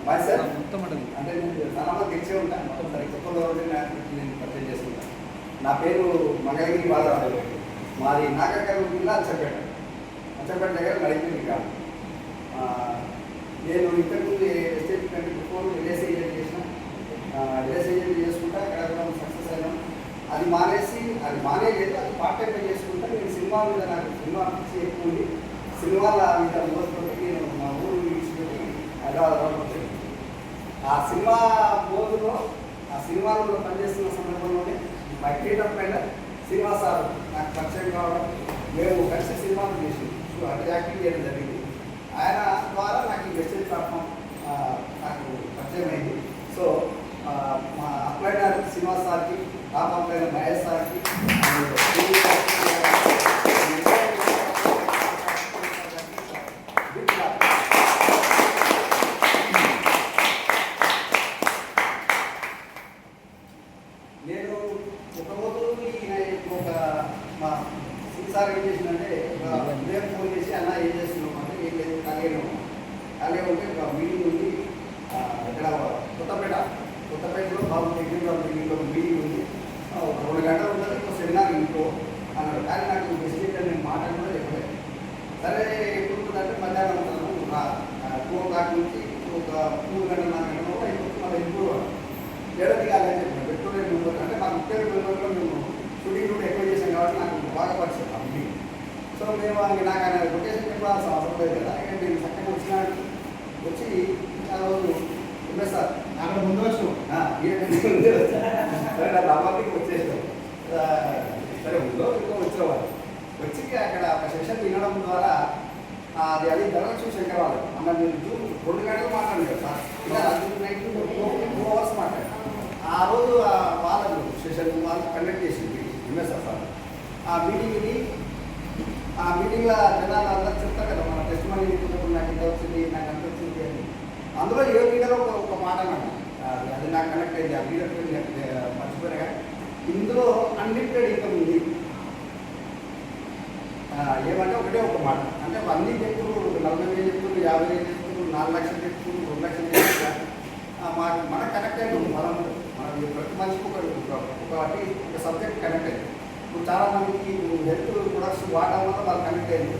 Bye sir మొత్తం అంటే నేను చాలా తెలిసే ఉంటాను మొత్తం సరే చెప్పలో నేను పరిచయం చేసుకుంటాను. నా పేరు మంగళగిరి బాలరాజు. మాది నాగర్కర్ జిల్లా అచ్చంపేట దగ్గర నడిపింది గ్రామం. నేను ఇంతకుముందు ఎస్టేట్ కంటే బిఫోర్ విలేజ్ ఏజెంట్ చేసిన విలేజ్ ఏజెంట్ చేసుకుంటా అక్కడ సక్సెస్ అయినా అది మానేలేదు. అది పార్ట్ టైం చేసుకుంటా. నేను సినిమా మీద నాకు సినిమా పిచ్చి ఎక్కువ ఉంది. సినిమాల మీద మోసుకుంటే నేను మా ఊరు విడిచిపెట్టి హైదరాబాద్ వచ్చాను. ఆ సినిమా బోధులో ఆ సినిమాలో పనిచేస్తున్న సందర్భంలోనే మా క్రియేటర్ పైన శ్రీనివాస్ సార్ నాకు పరిచయం కావడం, మేము కలిసి సినిమాలు చేసి అంటే యాక్టింగ్ చేయడం జరిగింది. ఆయన ద్వారా నాకు ఈ మెసేజ్ ప్లాట్ఫామ్ నాకు పరిచయం అయింది. సో మా అప్లైనర్ శ్రీనివాస్ సార్కి, టాప్ అప్లైనర్ మహేష్ సార్కి, నేను ఒక మా సార్ ఏం చేసిందంటే ఉదయం ఫోన్ చేసి అన్న ఏం చేస్తున్నాం అంటే ఏం లేదు ఖాళీగా ఉంటే ఒక మీటింగ్ ఉంది ఇక్కడ కొత్తపేటలో బాబు టెక్నికల్ ఒక మీటింగ్ ఉంది, ఒక 2 గంటలు ఉంటుంది, ఒక సెమినార్ ఇంట్లో అన్నాడు. కానీ నాకు బెసిక్ నేను మాట్లాడకుండా చెప్పలేదు. సరే ఎప్పుడు ఉంటుందంటే మధ్యాహ్నం 2 o'clock నుంచి ఒక 3 గంటల 4 గంటల అయిపోతుంది. మళ్ళీ ఇంట్లో ఏడాది కాదని చెప్పాను. పెట్టుకోలేదు అంటే మాకు 30 మేము షూటింగ్ కూడా ఎక్కువ చేసాం కాబట్టి నాకు బాగా పరిచయం ఆ మీటింగ్. సో మేము నాకు ఆయన లొకేషన్ చెప్పాల్సిన అవసరం లేదు కదా. నేను చక్కగా వచ్చి ఆ రోజు సార్ అక్కడ ముందు వచ్చు ముందే సరే నా అమ్మకి వచ్చేసాం. సరే ముందు ఇంకో వచ్చినవాళ్ళు వచ్చి అక్కడ ఒక సెషన్ వినడం ద్వారా అది ధనలక్ష్మి శంకర్ వాళ్ళు అన్న నేను 2 గంటలు మాట్లాడాను సార్. ఇలా నైట్ 2 hours మాట్లాడాను. ఆ రోజు వాళ్ళకు సెషన్ వాళ్ళు కండక్ట్ చేసింది ఎంఎస్ఆర్ సార్. ఆ మీటింగ్లో జనాలు అందరూ చెప్తారు కదా మన టెస్ట్ మనీ నాకు ఇంత వచ్చింది, నాకు అంత వచ్చింది అని. అందులో ఏ లీడర్ ఒక మాట అన్నాడు, అది నాకు కనెక్ట్ అయింది. ఆ లీడర్ మర్చిపోయినా కానీ ఇందులో అన్లిమిటెడ్ ఇన్కమ్ ఉంది. ఏమంటే ఒకటే ఒక మాట అంటే అన్నీ చెప్తున్నారు, 40,000 చెప్తున్నారు, 50,000 చెప్తున్నారు, 4 లక్షలు చెప్తున్నారు, 2 లక్షలు చెప్తున్నారు. మనకు కనెక్ట్ అయింది. మనం ప్రతి మనిషికి ఒక సబ్జెక్ట్ కనెక్ట్ అయింది. ఇప్పుడు చాలామందికి హెల్త్ ప్రొడక్ట్స్ వాడడం వల్ల వాళ్ళు కనెక్ట్ అయింది.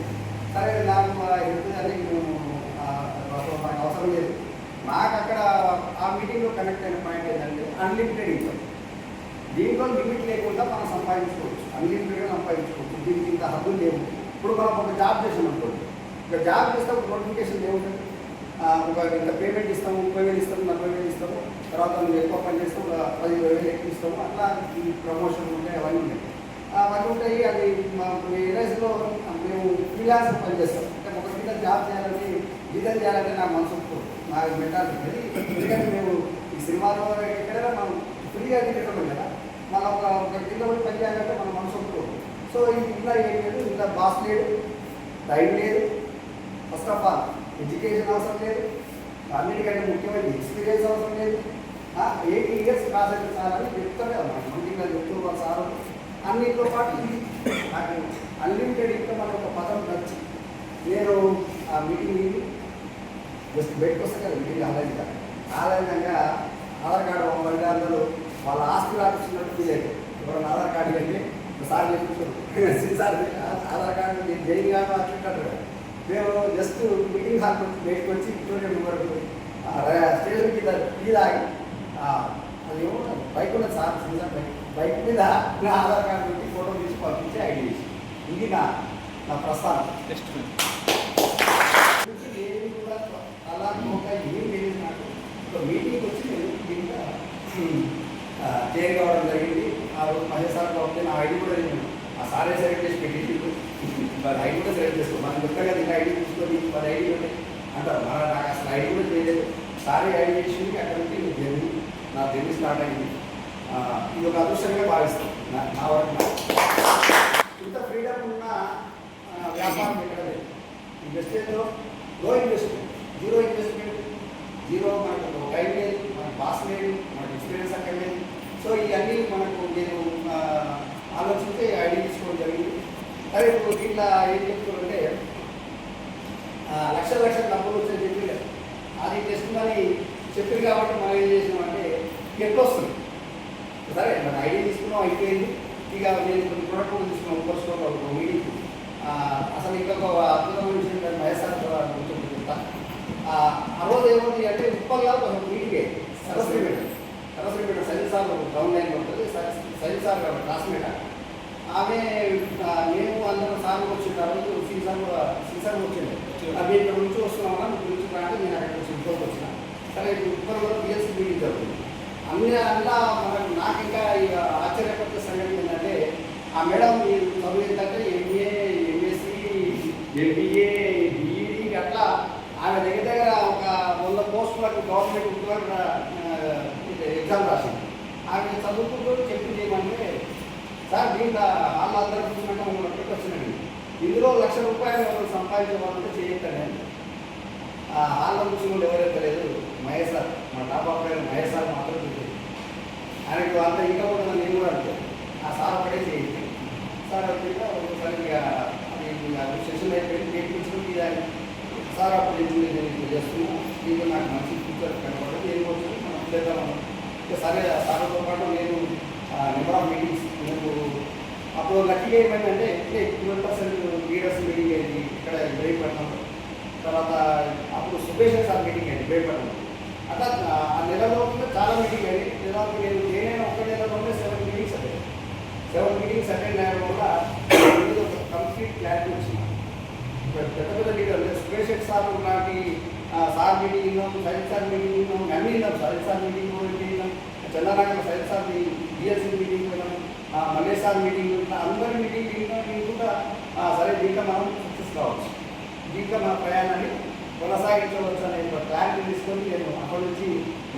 సరే నాకు హెల్త్ అనేది మనకు అవసరం లేదు. నాకు అక్కడ ఆ మీటింగ్లో కనెక్ట్ అయిన పాయింట్ ఏంటంటే అన్లిమిటెడ్ ఇన్కమ్. దీంట్లో లిమిట్ లేకుండా మనం సంపాదించుకోవచ్చు, అన్లిమిటెడ్గా సంపాదించుకోవచ్చు. దీనికి ఇంత హద్దులు లేవు. ఇప్పుడు మనం ఒక జాబ్ చేసాం అనుకోండి, ఒక జాబ్ చేస్తే ఒక నోటిఫికేషన్ ఏముంటుంది, ఒక ఇంత పేమెంట్ ఇస్తాము, 30,000 ఇస్తాము, 40,000 ఇస్తాము, తర్వాత నువ్వు ఎక్కువ పని చేస్తాము, 10,000 ఎక్కువ ఇస్తాము, అట్లా ఈ ప్రమోషన్ ఉంటాయి, అవన్నీ ఉంటాయి. అవన్నీ ఉంటాయి. అది మా ఏరియాస్లో మేము ఫ్రీలాన్స్ పని చేస్తాం. అంటే ఒక మీద జాబ్ చేయాలని డిజైన్ చేయాలంటే నాకు మనసు నాకు మెంటాలిటీ. ఎందుకంటే మేము ఈ సినిమాలో ఎక్కడైనా మనం ఫ్రీగా తిట్టడం కదా, మనం ఒక కింద కూడా పని చేయాలంటే మన మనసు ఒప్పుకోదు. సో ఇంట్లో ఏం లేదు, ఇంట్లో బాస్ లేడు, టైం లేదు, ఫస్ట్ ఆఫ్ ఆల్ ఎడ్యుకేషన్ అవసరం లేదు, అన్నిటికంటే ముఖ్యమైన ఎక్స్పీరియన్స్ అవసరం లేదు. 80 years క్లాస్ అయితే చాలని చెప్తారు కదా మనకి, మంచిగా చెప్తున్నారు సార్. అన్నిటితో పాటు ఇది నాకు అన్లిమిటెడ్ ఇన్కమ్ అనే ఒక పదం నచ్చి నేను ఆ మీటింగ్ జస్ట్ బయటకు వస్తే కదా మీటింగ్ ఆలయంగా ఆధార్ కార్డు మహిళలందరూ వాళ్ళ ఆస్తి రాపించినట్టు ఫీల్ అయ్యారు. ఎవరైనా ఆధార్ కార్డు కంటే సార్ చెప్తున్నారు సార్ ఆధార్ కార్డు నేను జైలు కాదు అట్లుంటారు కదా. మేము జస్ట్ మీటింగ్ హాల్ నుంచి బయటకు వచ్చి ఇంట్లో వరకు స్టేషన్ కింద టీ తాగి అది ఏమో బైక్ ఉన్నది సార్ బైక్ మీద నా ఆధార్ కార్డు పెట్టి ఫోటో తీసి పంపించి ఐడి చేసి ఇది నా ప్రస్థానం. ఏమి కూడా అలా ఏం లేదు. నాకు ఒక మీటింగ్కి వచ్చి నేను దీంట్లో చేరి కావడం జరిగింది. ఆ రోజు మహేష్ సార్ కాబట్టి నా ఐడి కూడా నేను ఆ సారే సెలెక్ట్ చేసి పెట్టి మరి ఐడి కూడా సెలెక్ట్ చేసుకో మనం చెప్తా కదా ఇంకా ఐడి తీసుకొని 10 ఐడి ఉంటాయి అంటారు. నాకు అసలు ఐడి కూడా చేయలేదు. సారీ ఐడి చేసింది. అక్కడ నుంచి నా జర్నీ స్టార్ట్ అయింది. ఇది ఒక అదృష్టంగా భావిస్తాను నా వరకు. ఇంత ఫ్రీడమ్ ఉన్న వ్యాపారం ఎక్కడ లేదు. ఇన్వెస్ట్మెంట్లో లో ఇన్వెస్ట్మెంట్, జీరో ఇన్వెస్ట్మెంట్, జీరో మనకు టైం లేదు, మనకు బాస్ లేదు, మనకు ఎక్స్పీరియన్స్ అక్కడ లేదు. సో ఇవన్నీ మనకు నేను ఆలోచించి ఐడి తీసుకోవడం జరిగింది. అదే ఇప్పుడు ఇట్లా ఏం చెప్తున్నారంటే లక్షల డబ్బులు వచ్చే చెప్పి అది టెస్ట్ మనీ కాబట్టి మనం ఏం చేసినామంటే ఎట్లా వస్తుంది సరే మన ఐడియా తీసుకున్నాం అయిపోయింది. ఇక నేను కొన్ని ప్రోడక్ట్ కూడా తీసుకున్నాం ఒక్కో స్టోర్ ఒక మీటింగ్. అసలు ఇంకొక అద్భుతమైన విషయం కానీ వైఎస్ఆర్ చెప్తా. ఆ రోజు ఏముంది అంటే ఉప్పల్లా కొంచెం మీటింగ్ అయ్యింది. సరస్వతి సైన్స్ సార్ డౌన్ లైన్లో ఉంటుంది. సైన్స్ సార్ క్లాస్మేట్ ఆమె మేము అందరం సార్లు వచ్చిన రోజు సీసార్ వచ్చింది. అవి ఇక్కడ నుంచి వస్తున్నామా ఇక్కడ నుంచి రాంటే నేను అక్కడ వచ్చి ఇంట్లోకి వచ్చిన. సరే ఉప్పల్లో బిఎస్సీ మీటింగ్ జరుగుతుంది. అలా మనకు నాకు ఇంకా ఇక ఆశ్చర్యపడే సంగతి ఏంటంటే ఆ మేడం మీరు చదువు ఏంటంటే ఎంఏ ఎంఎస్సి ఎంబీఏ బీఈడి అట్లా ఆమె దగ్గర ఒక 100 పోస్టులకు గవర్నమెంట్ ఉద్యోగ ఎగ్జామ్ రాసింది. ఆమె చదువుకుంటూ చెప్పి చేయమంటే సార్ దీంట్లో వాళ్ళు అందరూ కూర్చున్నట్టు మమ్మల్ని వచ్చినండి. ఇందులో ₹1,00,000 సంపాదించవాలంటే చేయొద్దండి. హాల్లో కూర్చుని ఎవరైతే లేదు మహేష్ సార్ మా టాప్ ఆపరేటర్ మహేష్ సార్ మాత్రం చూసింది. ఆయనకు అంత ఇంకా ఉంటుందని నేను కూడా అంటాను. ఆ సార్ అక్కడే చేయింది. సార్ ఒకసారి అది సెషన్ అయిపోయింది. నేర్పించుకుంటే సార్ అప్పుడు నేను చేస్తున్నాను. దీంట్లో నాకు మంచి ఫ్యూచర్ కనబడి నేను వచ్చి మనం చేద్దాం. సరే సార్తో పాటు నేను నెంబర్ ఆఫ్ మీటింగ్స్ నేను అప్పుడు లక్కీగా ఏమైందంటే 12% లీడర్స్ మీటింగ్ అయింది ఇక్కడ వేయపడతాం. తర్వాత అప్పుడు సుభేష్ సార్ మీటింగ్ అయింది వేయపడతాం. అట్లా ఆ నెలలో చాలా మీటింగ్ అయ్యి నెలకు నేనైనా ఒక్క నెలలోనే 7 మీటింగ్స్ అయ్యాయి. 7 మీటింగ్స్ అటెండ్ అయ్యడం వల్ల కంప్లీట్ క్లారిటీ వచ్చింది. పెద్ద పెద్ద లీడర్లు సుభేష్ సార్ లాంటి సార్ మీటింగ్ విన్నాం, సైన్స్ సార్ మీటింగ్ విన్నాం, అన్నీ విన్నాం. సైన్స్ సార్ మీటింగ్ విన్నాం, Chandranagar science sir BSc meeting విన్నాం, మల్లేష్ సార్ మీటింగ్ విన్నాం. అందరి మీటింగ్ విన్నాం. నేను కూడా సరే దీంట్లో మనం సక్సెస్ కావచ్చు, దీంట్లో మన ప్రయాణాన్ని కొనసాగించవచ్చు అనే క్లారిటీ తీసుకొని నేను అక్కడి నుంచి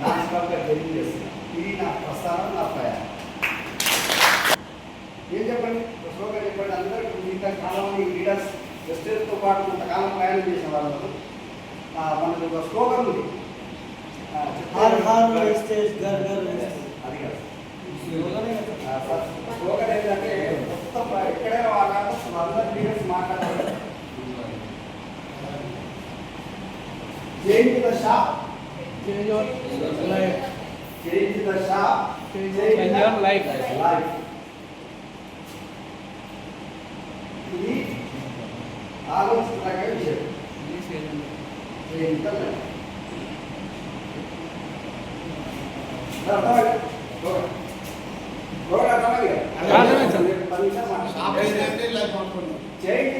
నాన్ స్టాప్గా జర్నీ చేస్తున్నాను. ఇది నా ప్రస్థానం, నా ప్రయాణం. ఏం చెప్పండి స్లోగా చెప్పండి. అందరూ ఇంతకాలం ఈ లీడర్స్ వెస్టర్తో పాటు కొంతకాలం ప్రయాణం చేసిన వాళ్ళు మనకు ఒక స్లోగన్ ఉంది. అది కాదు స్లోగన్ ఏంటంటే మొత్తం ఎక్కడైనా వాళ్ళ అందరు లీడర్స్ మాట్లాడారు. Change the shop. Change your life. Change the shop. Change your life. ఇది ఆలోచించదగ్గ విషయం. చేంజ్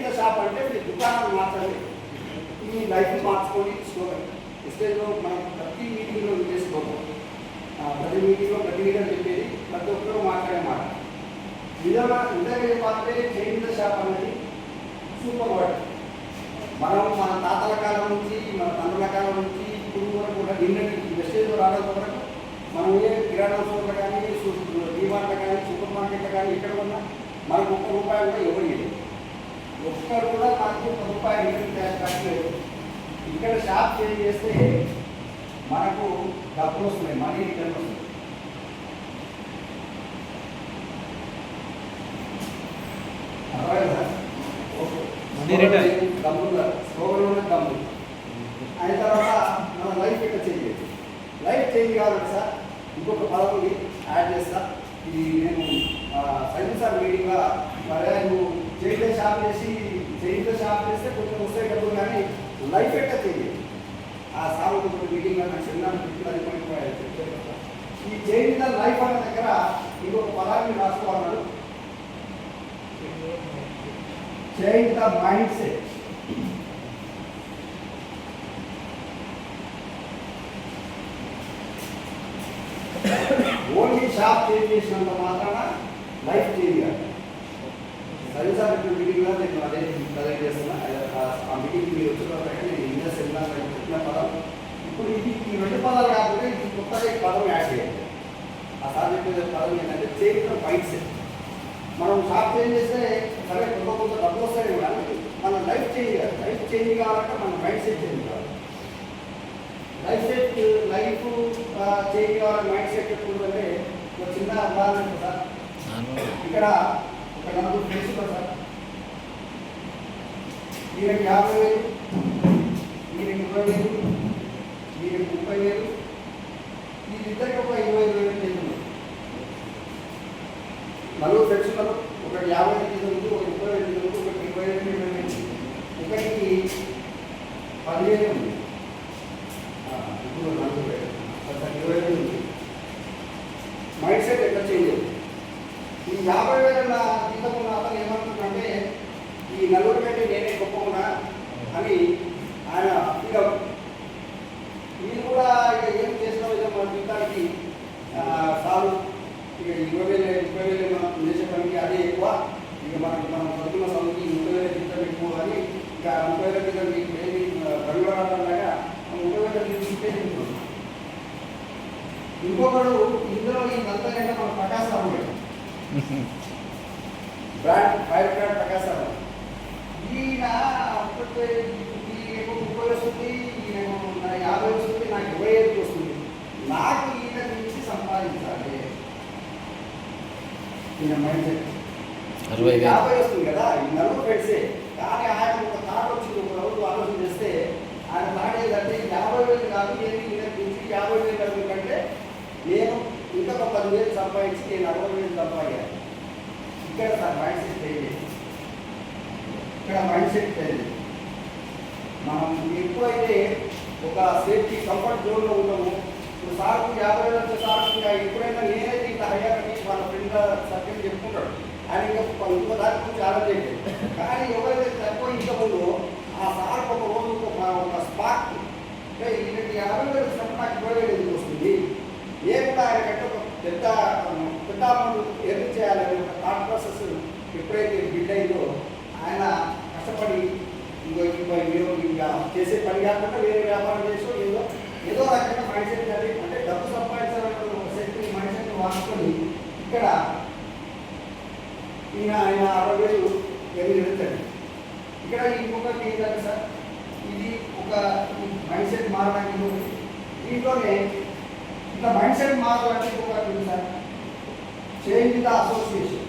ద షాప్ అంటే మీ దుకాణం మార్చండి, మీ లైఫ్ మార్చుకొని స్లోగన్. స్టేజ్లో మనం ప్రతి మీటింగ్లో చేసుకోము. ప్రతి మీటింగ్లో ప్రతి లీడర్ చెప్పేది ప్రతి ఒక్కరూ మాట్లాడే మాట నిజంగా చెప్పాలంటే చేంజ్ ద షాప్ అనేది సూపర్ వర్డ్. మనం మన తాతల కాలం నుంచి మన తండ్రుల కాలం నుంచి ఇప్పుడు వరకు కూడా నిన్నటి మెసేజ్లో రావడం వరకు మనం ఏ కిరాణా స్టోర్లు కానీ డిమార్ట్లు కానీ సూపర్ మార్కెట్లు కానీ ఎక్కడ ఉన్నా మనకు ₹1 కూడా ఎవరు లేదు. ఒక్కరు కూడా మనకు ₹1 రిటర్న్ క్యాష్ కట్టలేదు. ఇక్కడ షాప్ చేంజ్ చేస్తే మనకు డబ్బులు వస్తున్నాయి, మనీ రిటర్న్ వస్తుంది. డబ్బులు అయిన తర్వాత మన లైఫ్ ఎక్కడ చేంజ్ చేయాలి. లైఫ్ చేంజ్ కావాలంటే సార్ ఇంకొక పదవుని యాడ్ చేస్తా. ఇది నేను సైన్స్ సార్ మీటింగ్గా మరి నువ్వు చేయితే షాప్ చేస్తే కొంచెం వస్తాయి డబ్బులు, కానీ లైఫ్ ఎట్లా చేయాలి. ఆ సార్ మీటింగ్లో నాకు చిన్న ఈ చేంజ్ ద లైఫ్ అనే దగ్గర ఇంకొక పదాన్ని రాసుకోవాలన్నాడు. Change the mindset. Only shop change చేసినంత మాత్రాన లైఫ్ చేంజ్ కాదు. సరిసార్ మీటింగ్లో నేను అదే ప్రజెంట్ చేస్తున్నా. ఆ మీటింగ్ మీరు వచ్చిన తర్వాత నేను ఇండియా సెమినార్ చెప్పిన పదం ఇప్పుడు ఇది ఈ 2 పదాలు కాకుండా ఇది కొత్తగా ఈ పదం యాడ్ చేయాలి. ఆ సార్ చెప్పే పదం ఏంటంటే చేంజ్ ద మైండ్ సెట్. మనం షాప్ చేంజ్ చేస్తే సరే కొంత డబ్బులు వస్తాయి కూడా మన లైఫ్ చేంజ్ కాదు. లైఫ్ చేంజ్ కావాలంటే మన మైండ్ సెట్ చేంజ్ కావాలి. లైఫ్ చేంజ్ కావాలి, మైండ్ సెట్ ఎప్పుడంటే ఒక చిన్న ఉదాహరణ సార్. ఇక్కడ ఒక 4 ఫ్రెండ్స్ ఉంటారు సార్. ఈయనకి 50,000, ఈయనకి 20,000, ఈయనకి 30,000, 15 ఉంది. ఇప్పుడు 20 ఉంది. మైండ్ సెట్ ఎట్లా చేంజ్ అయింది. ఈ 50,000 జీతం ఉన్న అతను ఏమంటుందంటే ఈ నలుగురు కంటే నేనే గొప్పకున్నా అని ఆయన ఇక వీళ్ళు కూడా ఇక ఏం చేసిన మన జీవితానికి సాగు ఇక 20,000 మనం చేసే పనికి అదే ఎక్కువ. ఇక మనం పొద్దున్న సమకి 30,000 జీతం ఎక్కువ అని ఇక 30,000 జీతం మీకు ఏమి రంగులాగా 30,000 జీతం తింటున్నాం. ఇంకొకడు ఇందులో ఈ 40,000 మన ప్రకాశ్ రావు బ్రాండ్ ఫైర్ బ్రాండ్ ప్రకాశ్ రావు. ఈయన 30 వస్తుంది, ఈయన 50 వస్తుంది, నాకు 25 వస్తుంది. నాకు ఈయన నుంచి సంపాదించాలి ఈయన మైండ్ సెట్. 50 వస్తుంది కదా, ఈ నలుగురు పెడితే. కానీ ఆయన ఒక థాట్ వచ్చింది, ఒక రోజు ఆలోచన చేస్తే ఆయన థాట్ ఏంటంటే 50,000 కాదు, నేను ఈయన నుంచి 50,000 కంటే నేను ఇంకా 10,000 సంపాదించి నేను 60,000 సంపాదించాలి. ఇక్కడ సార్ మైండ్ సెట్ లేదు. ఇక్కడ మైండ్ సెట్ లేదు. మనం ఎక్కువైతే ఒక సేఫ్టీ కంఫర్ట్ జోన్లో ఉంటాము. ఇప్పుడు సార్కు 50,000 వచ్చే సార్కు ఎప్పుడైనా నేనైతే ఇంత హయ్యాలని వాళ్ళ ఫ్రెండ్ సర్కిల్ చెప్పుకుంటాడు. ఆయన ఇంకో దాని గురించి ఆలోచించాడు. కానీ ఎవరైతే తక్కువ ఇంకముందో ఆ సార్కు ఒక రోజు ఒక స్పార్క్ ఈయనకి 50,000 వచ్చినప్పుడు నాకు 20,000 వస్తుంది. ఏ కూడా ఆయన కంటే ఒక పెద్ద అమౌంట్ ఎర్న్ చేయాలని ఒక థాట్ ప్రాసెస్ ఎప్పుడైతే బిల్డ్ అయిందో ఆయన కష్టపడి ఇంకా చేసే పని కాకుండా వేరే వ్యాపారం చేసో ఏదో రకంగా మైండ్ సెట్ అది అంటే డబ్బు సంపాదించాలన్న ఒక శక్తి మైండ్ సెట్ వాడుకొని ఇక్కడ ఆయన 60,000 ఎర్న్ చేస్తాడు. ఇక్కడ ఇంకొకటి ఏంటంటే సార్, ఇది ఒక మైండ్ సెట్ మారడానికి దీంట్లోనే ఇట్లా మైండ్ సెట్ మారాలంటే ఇంకొకటి ఉంది సార్, చేంజ్ ద అసోసియేషన్.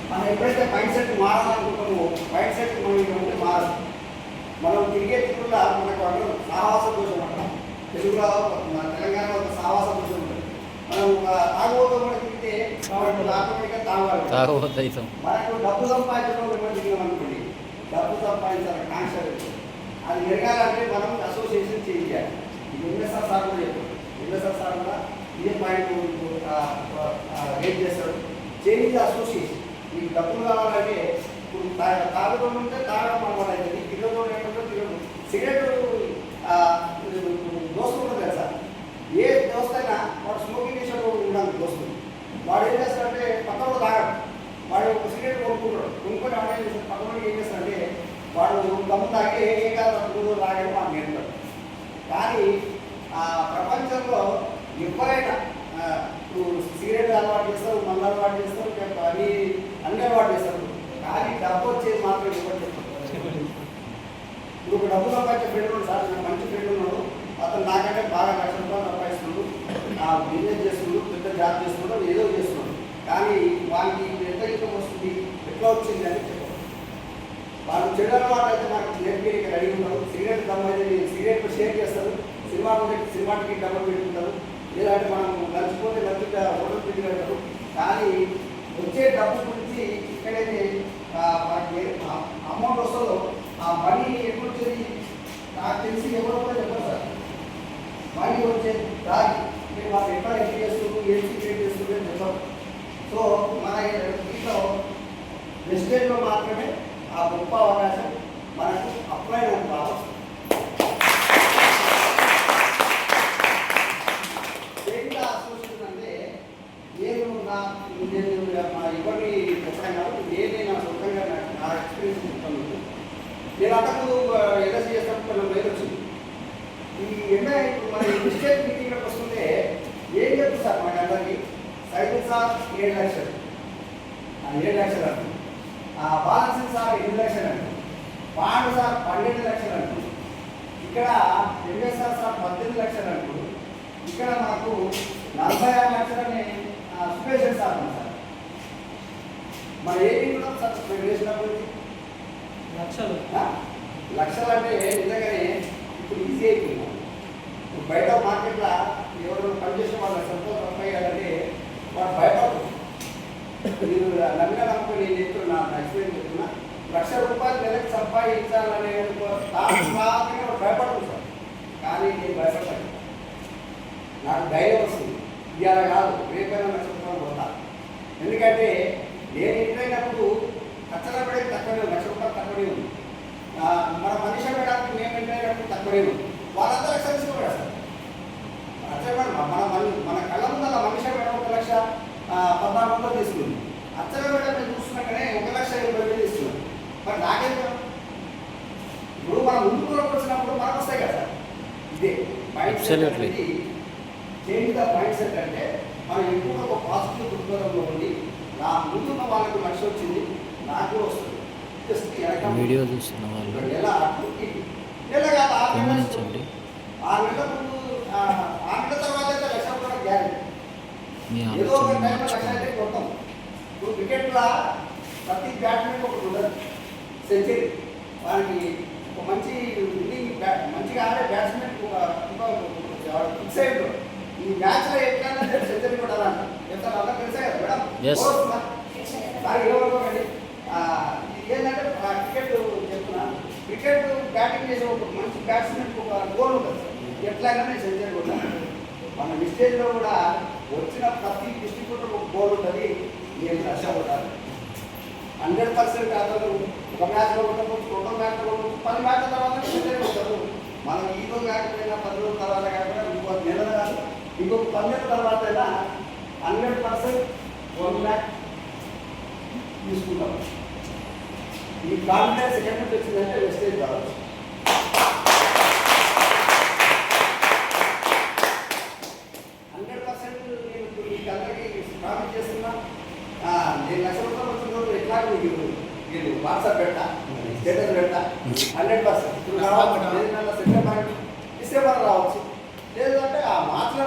మనం ఎప్పుడైతే మైండ్ సెట్ మారాలనుకుంటామో మైండ్ సెట్ మనం ఉంటే మారదు. మనం తిరిగే తిరుగులా మనకు అందరూ సాహస దోషం అంటాం. తెలుగులో తెలంగాణలో ఒక సాహస దోషం ఉంటుంది. మనం తాగుబోతు కూడా తిరిగితే ఆటోమేటిక్గా తాగవాలి. మనకు డబ్బు సంపాదించడం కూడా తిరిగాం అనుకోండి, డబ్బు సంపాదించాలి కాన్సెప్ట్ అది పెరగాలంటే మనం అసోసియేషన్ చేయాలి. ఇది ఎన్ఎస్ఆర్ సార్ కూడా చెప్పారు. ఎన్ఎస్ఆర్ సార్ కూడా ఇదే పాయింట్ రేట్ చేస్తాడు. Change association. మీకు డబ్బులు కావాలంటే ఇప్పుడు తాగడం ఉంటే తాగడం అలవాటు అవుతుంది. తిరగడం ఏంటంటే తిరగడం. సిగరెట్ దోస్తులు ఉంటుంది కదా సార్, ఏ దోస్త్ అయినా వాడు స్మోకింగ్ చేసేటప్పుడు ఉన్నాడు దోస్తులు. వాడు ఏం చేస్తాడంటే పక్కన తాగడు. వాడు ఒక సిగరెట్ కొనుక్కొని వాడు ఏం చేస్తాడు, పక్కన ఏం చేస్తాడంటే వాడు దమ్ము తాగి ఏ కాదు రోజు తాగడం మాకు నేర్పుతాడు. కానీ ప్రపంచంలో ఎవరైనా సిగరెట్ అలవాటు చేస్తారు, మందు అలవాటు చేస్తారు, అన్ని అలవాటు చేస్తారు. కానీ డబ్బు వచ్చేది మాత్రం ఎవరు చెప్తారు. ఇప్పుడు ఒక డబ్బు సంపాదించే ఫ్రెండ్ ఉన్నాడు సార్, నాకు మంచి ఫ్రెండ్ ఉన్నాడు. అతను నాకంటే బాగా కష్టపడి సంపాదిస్తున్నాడు, బిజినెస్ చేస్తున్నాడు, పెద్ద జాబ్ చేస్తున్నాడు, ఏదో చేస్తున్నాడు. కానీ వాళ్ళకి ఎంత ఇన్కమ్ వస్తుంది, ఎట్లా వచ్చింది అని చెప్పారు. వాళ్ళు చెడు అలవాటు అయితే నాకు నేర్పి రెడీ ఉంటారు. సిగరెట్ దమ్ము అయితే సిగరెట్ షేర్ చేస్తారు, సినిమాకి డబ్బులు పెట్టుకుంటారు. లేదంటే మనం నచ్చిపోతే నచ్చి హోటల్ పెట్టి పెడతారు. కానీ వచ్చే డబ్బు గురించి ఇక్కడైతే మనకి అమౌంట్ వస్తుందో ఆ మనీ ఎప్పుడు వచ్చేది నాకు తెలిసి ఎవరో కూడా చెప్పారు సార్. మనీ వచ్చేది దారి మీరు వాళ్ళు ఎట్లా ఎంట్రీ చేస్తున్నారు, ఏం క్రియేట్ చేస్తున్నారు అని చెప్పారు. సో మన దీంట్లో వెస్టేజ్లో మాత్రమే ఆ గొప్ప అవకాశం మనకు అప్లై కావచ్చు. అసోసియేషన్ అంటే నేను ఎవరిని చెప్పడం కాదు, నేనే నా సొంతంగా నా ఎక్స్పీరియన్స్ చెప్తాను. నేను అంతకుముందు ఎల్ఎస్సీ చేసినప్పుడు కొంచెం వేరు వచ్చింది. ఈ మన మిస్టేక్ మీటింగ్లోకి వస్తుంటే ఏం చెప్తుంది సార్ మనకి అందరికీ, సైకిల్ సార్ 7 లక్షలు 7 లక్షలు అంటుంది, బాలన్సింగ్ సార్ 8 లక్షలు అంటుంది, పాండు సార్ 12 లక్షలు అంటుంది, ఇక్కడ ఎంఎస్ఆర్ సార్ 18 లక్షలు అంటుంది, ఇక్కడ మాకు 46 లక్షలని స్పెషల్ సార్ ఉంది సార్. మన ఏపీ కూడా సార్ మేము వేసినప్పుడు లక్షలు అంటే నిజంగానే ఇప్పుడు ఈజీ అయిపోయింది. ఇప్పుడు బయట మార్కెట్లో ఎవరు పనిచేసిన వాళ్ళు సంతోషం అయ్యాలంటే వాడు భయపడదు. మీరు నమ్మిన నమ్మకం నేను చెప్తున్నా, నా ఎక్స్పీరియన్స్ చెప్తున్నా, ₹1,00,000 నెలకు సంపాదించాలనే వాడు భయపడదు సార్. కానీ నేను భయపడతాను, నాకు ధైర్యం వస్తుంది. ఇవాళ కాదు, రేపైనా ₹1,00,000 పోతా. ఎందుకంటే నేను ఇంటైనప్పుడు ఖర్చుల పడేది తక్కువనే ఉంది, ₹1,00,000 తక్కువనే ఉంది. మన మనిషి పెట్టడానికి మేము ఇంటైనప్పుడు తక్కువనే ఉంది. వాళ్ళందరూ లక్షలు తీసుకోవాలి సార్. మన కళ్ళ ముందు అలా మనిషి మేడం 1,14,000 తీసుకుంది. అచ్చల మేడం మేము చూస్తున్నాకనే 1,20,000 తీసుకున్నాం. మరి నాకేం ఇప్పుడు మనం ముందుకు వచ్చినప్పుడు మనకు వస్తాయి కదా సార్. ఇదే మైండ్ సెట్ అనేది చేంజ్ ద మైండ్ సెట్. అంటే మనం ఎక్కువగా ఒక పాజిటివ్ దృక్పథంలో ఉండి నా ముందున్న వాళ్ళకి లక్ష్యం వచ్చింది, నాకు వస్తుంది. వీడియో చూస్తున్న వాళ్ళు నెల అటు నెల కాదు 6 నెలల గమనించండి. 6 నెలల ముందు 6 నెలల తర్వాత అయితే ₹1,00,000 గ్యారెంటీ. మీ ఏదో ఒక ఆలోచన టైంలో లక్ష అయితే కొడతాం. ఇప్పుడు క్రికెట్లో ప్రతి బ్యాట్స్మెన్ ఒకటి ఉండదు సెంచరీ. వారికి ఒక మంచి విన్నింగ్ మంచిగా ఆడే బ్యాట్స్మెన్ ఫిక్స్ అయ్యిండు. ఈ మ్యాచ్లో ఎట్లయినా సెంచరీ కొట్టాలంట. ఎంత అందరూ తెలిసే కదా మేడం. Yes. సార్ ఏమనుకోకండి, ఏంటంటే క్రికెట్ చెప్తున్నా, క్రికెట్ బ్యాటింగ్ చేసే ఒక మంచి బ్యాట్స్మెన్ ఒక గోల్ ఉంటుంది. ఎట్లయినా నేను సెంచరీ కొట్టాను. మన విస్టేజ్లో కూడా వచ్చిన ప్రతి డిస్ట్రిబ్యూటర్ ఒక గోల్ ఉంటుంది. నేను లక్ష్యం కొట్టాలి 100%. అతను ఒక మ్యాచ్లో కొట్టవచ్చు, 2 మ్యాచ్లో కొట్టవచ్చు, 10 మ్యాచ్ల తర్వాత సెంచరీ కొట్టారు. మనం ఈ రోజు కాకపోయినా 10 రోజుల తర్వాత కాకపోయినా ఇంకో నెలలు కాదు, ఇంకొక 10 నెలల తర్వాత అయినా 100% 1 ల్యాక్ తీసుకుంటాం. ఈ కాన్ఫిడెన్స్ ఎక్కడి నుంచి వచ్చిందంటే వెస్టేజ్ కావచ్చు. నేను మీకు అందరికీ ప్రామిస్ చేస్తున్నా, నేను ₹1,00,000 వచ్చిన రోజు ఎట్లా నేను వాట్సాప్ పెడతా, స్టేటస్ పెడతా. 100% ఇప్పుడు రావచ్చు, 7 నెలల సెప్టెంబర్ డిసెంబర్ రావచ్చు. లేదంటే ఆ మార్చిలో